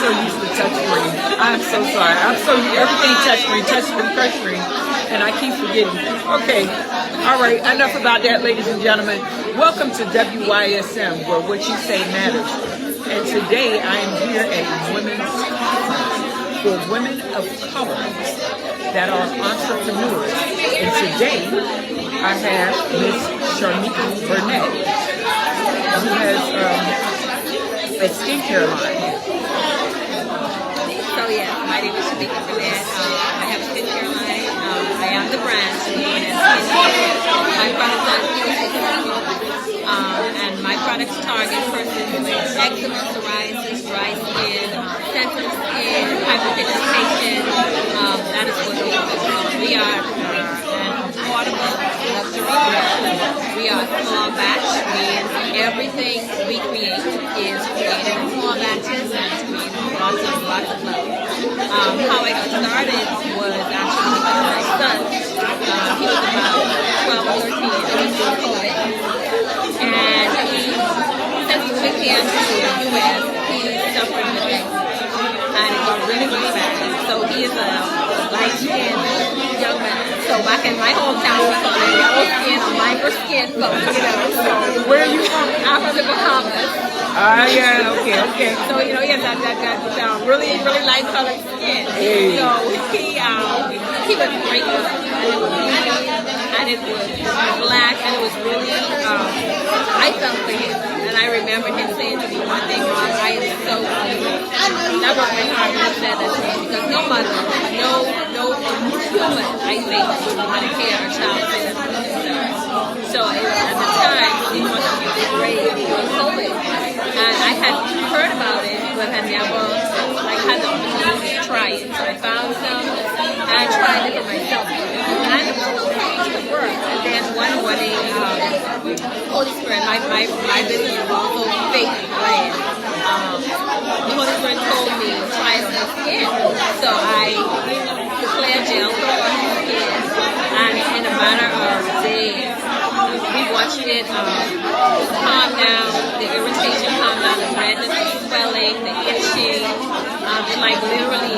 so used to touchscreen. I'm so sorry. I'm so everything touchscreen, and I keep forgetting. Okay, all right. Enough about that, ladies and gentlemen. Welcome to W.Y.S.M, where what you say matters. And today I am here at Women's Conference for women of color that are entrepreneurs. And today I have Miss Charmica Bernette, who has a skincare line. So yes, my name is Charmica Bernette. I have a skincare line. I am the brand. My products are and my products target persons with eczema, psoriasis, dry skin, sensitive skin, hyperpigmentation. That is what we are. We are an affordable luxury brand. We are small batch, means everything we create is created in small batches, and to me, lots of love. How I got started was actually because of my son. He was about 12 or 13 years old, and since moving here to the U.S., he suffered with eczema, and it got really, really bad. So he is a light-skinned young man. So back in my hometown, we call it yellow skin or mica skin, but So where are you from? I'm from the Bahamas. Yeah, okay. So he has that really, really light colored skin. Hey. So he was great with us, and it was beauty, and it was black, and it was really I felt for him. And I remember him saying to me one thing, Mom, I am so cute. That broke my heart when he said that to me, because no mother, no human, I think, would want to hear a child say that to their So at the time, he wanted to be brave during COVID. And I had heard about it, but had never had the opportunity to try it. So I found some, and I tried it for myself. And it worked. And then one morning, Holy Spirit, my business is also faith-led. The Holy Spirit told me to try some skin. So I declared gel for my skin, and in a matter of days, we watched it calm down, the irritation calm down, the redness, the swelling, the itching. It literally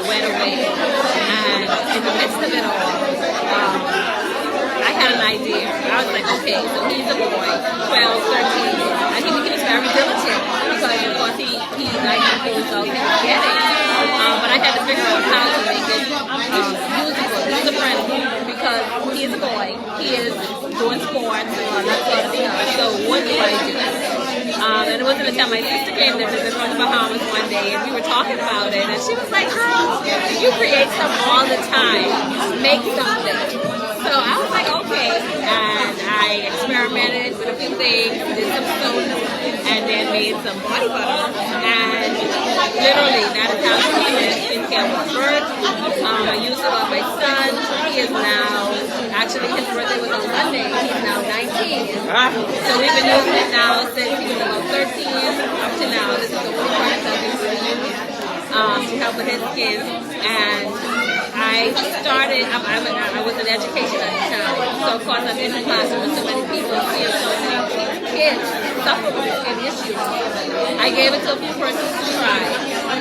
went away. And in the midst of it all, I had an idea. I was like, okay, so he's a boy, 12, 13, and he was very diligent because, of course, he liked the results he was getting. But I had to figure out how to make it usable, user-friendly, because he is a boy. He is doing sports, that sort of thing. So what do I do? And it wasn't until my sister came to visit from the Bahamas one day, and we were talking about it, and she was like, girl, you create stuff all the time. Make something. So I was like, okay. And I experimented with a few things, did some soap, and then made some body butter. And literally, that is how skincare was birthed. I used it on my son. He is now, actually his birthday was on Monday. He's now 19. So we've been using it now since he was about 13 up to now. This is the one product I've been using to help with his skin. And I started, I was in education at the time. So of course I'm in the classroom with so many people, seeing so many kids suffer with skin issues. I gave it to a few persons to try.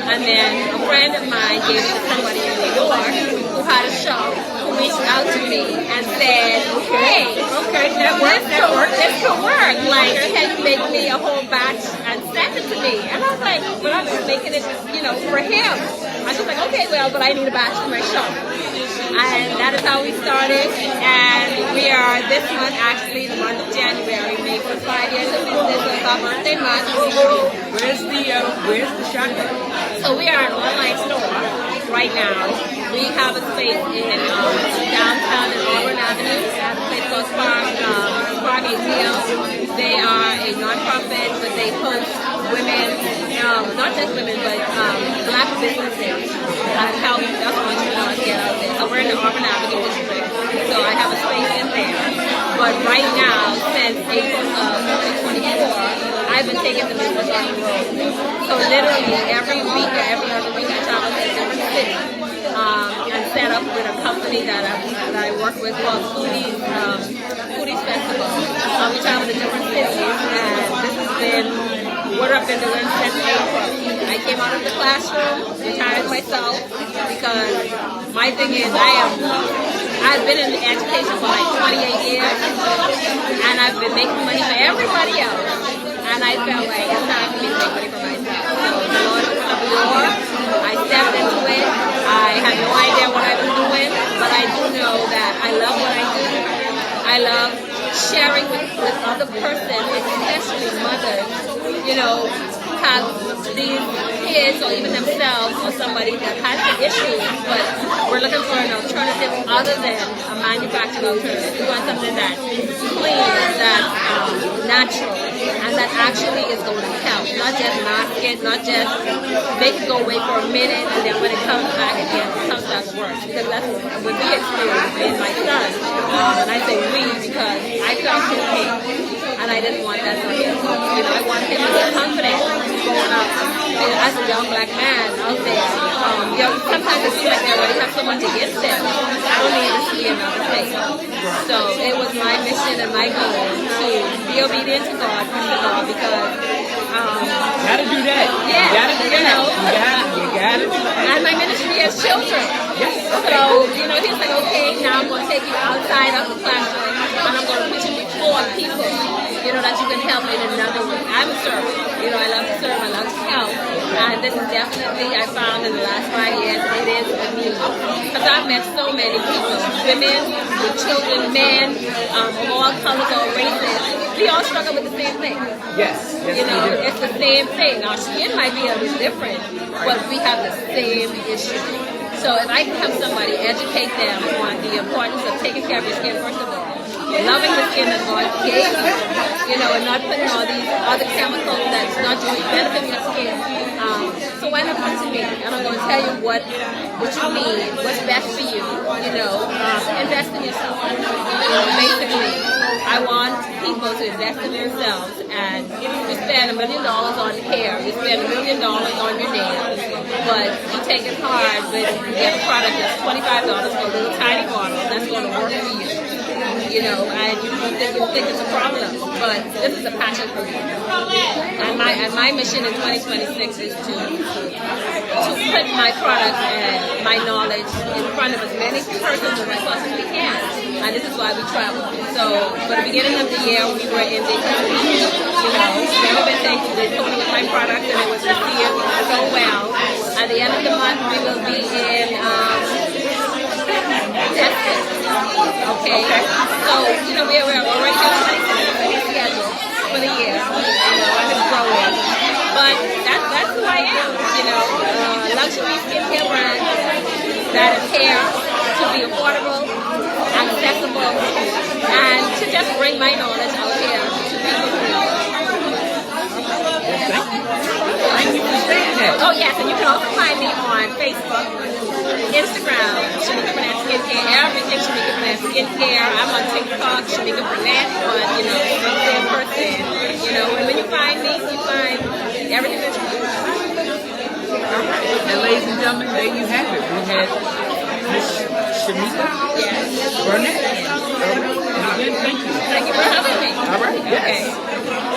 And then a friend of mine gave it to somebody in New York who had a show, who reached out to me and said, hey, this could work. Like, can you make me a whole batch and send it to me? And I was like, well, I'm just making it, for him. I was like, okay, well, but I need a batch for my show. And that is how we started. And we are this month, actually, the month of January, made for 5 years of business. It's our birthday month. Where's the shotgun? So we are an online store right now. We have a space in downtown in Auburn Avenue at a place called Spark ATL. They are a non-profit, but they host women, not just women, but black businesses and help us entrepreneurs get out there. So we're in the Auburn Avenue district. So I have a space in there. But right now, since April of 2024, I've been taking the business on the road. So literally every week or every other week I travel to a different city and set up with a company that I work with called Foodies Festival. We travel to different cities, and this has been what up been doing since April. I came out of the classroom, retired myself, because my thing is I've been in education for like 28 years, and I've been making money for everybody else, and I felt like it's time for me to make money for myself. So the Lord opened up a door, I stepped into it. I had no idea what I was doing, but I do know that I love what I do. I love sharing with other persons, especially mothers, you know, have these kids or even themselves or somebody that has the issues, but we're looking for an alternative other than a manufactured alternative. We want something that's clean, that's natural, and that actually is going to help. Not just mask it, not just make it go away for a minute, and then when it comes back again, it comes back worse. Because that's what we experienced in my son. And I say we because I felt his pain, and I didn't want that for him. You know, I want him to be confident going out. As a young black man out there, you know, sometimes it seems like they already have so much against them. I don't need to see another thing. So it was my mission and my goal to be obedient to God, because gotta do that. Yeah, you gotta do that. You gotta do that. And my ministry has children. Yes. So, you know, he's like, okay, now I'm going to take you outside of the classroom, and I'm going to put you before people, you know, that you can help in another way. I'm a servant. You know, I love to serve, I love to help. And this is definitely, I found in the last 5 years, it is a need. Because I've met so many people, women, with children, men, of all colors or races. We all struggle with the same thing. Yes. You know, it's the same thing. Our skin might be a little different, but we have the same issue. So if I can help somebody educate them on the importance of taking care of your skin, first of all, loving the skin that God gave you know, and not putting all these other chemicals that's not just benefiting your skin. So why not come to me? And I'm going to tell you what you need, what's best for you, you know, invest in yourself. You know, basically, I want people to invest in themselves, and you spend $1 million on hair, you spend $1 million on your nails, but you take it hard, but you get a product that's $25 for a little tiny bottle, that's going to work for you. You know, and you think it's a problem, but this is a passion for me. And my mission in 2026 is to put my products and my knowledge in front of as many persons as I possibly can. And this is why we travel. So, for the beginning of the year, we were in Daytona Beach. You know, never been to Daytona with my products, and it was received so well. At the end of the month, we will be in Texas. Okay. So, you know, we're already on the schedule for the year. You know, I've been growing. But that's who I am. You know, luxury skincare brand that is here to be affordable, accessible, and to just bring my knowledge out here to people. Thank you for saying that. Oh, yes, and you can also find me on Facebook, Instagram, Charmica Bernette Skincare, everything Charmica Bernette Skincare. I'm on TikTok, Charmica Bernette, but, you know, I'm the same person. You know, and when you find me, you find everything that you do. All right. And ladies and gentlemen, there you have it. We had Miss Charmica Bernette. All right. And again, thank you. Thank you for having me. All right. Yes. Okay.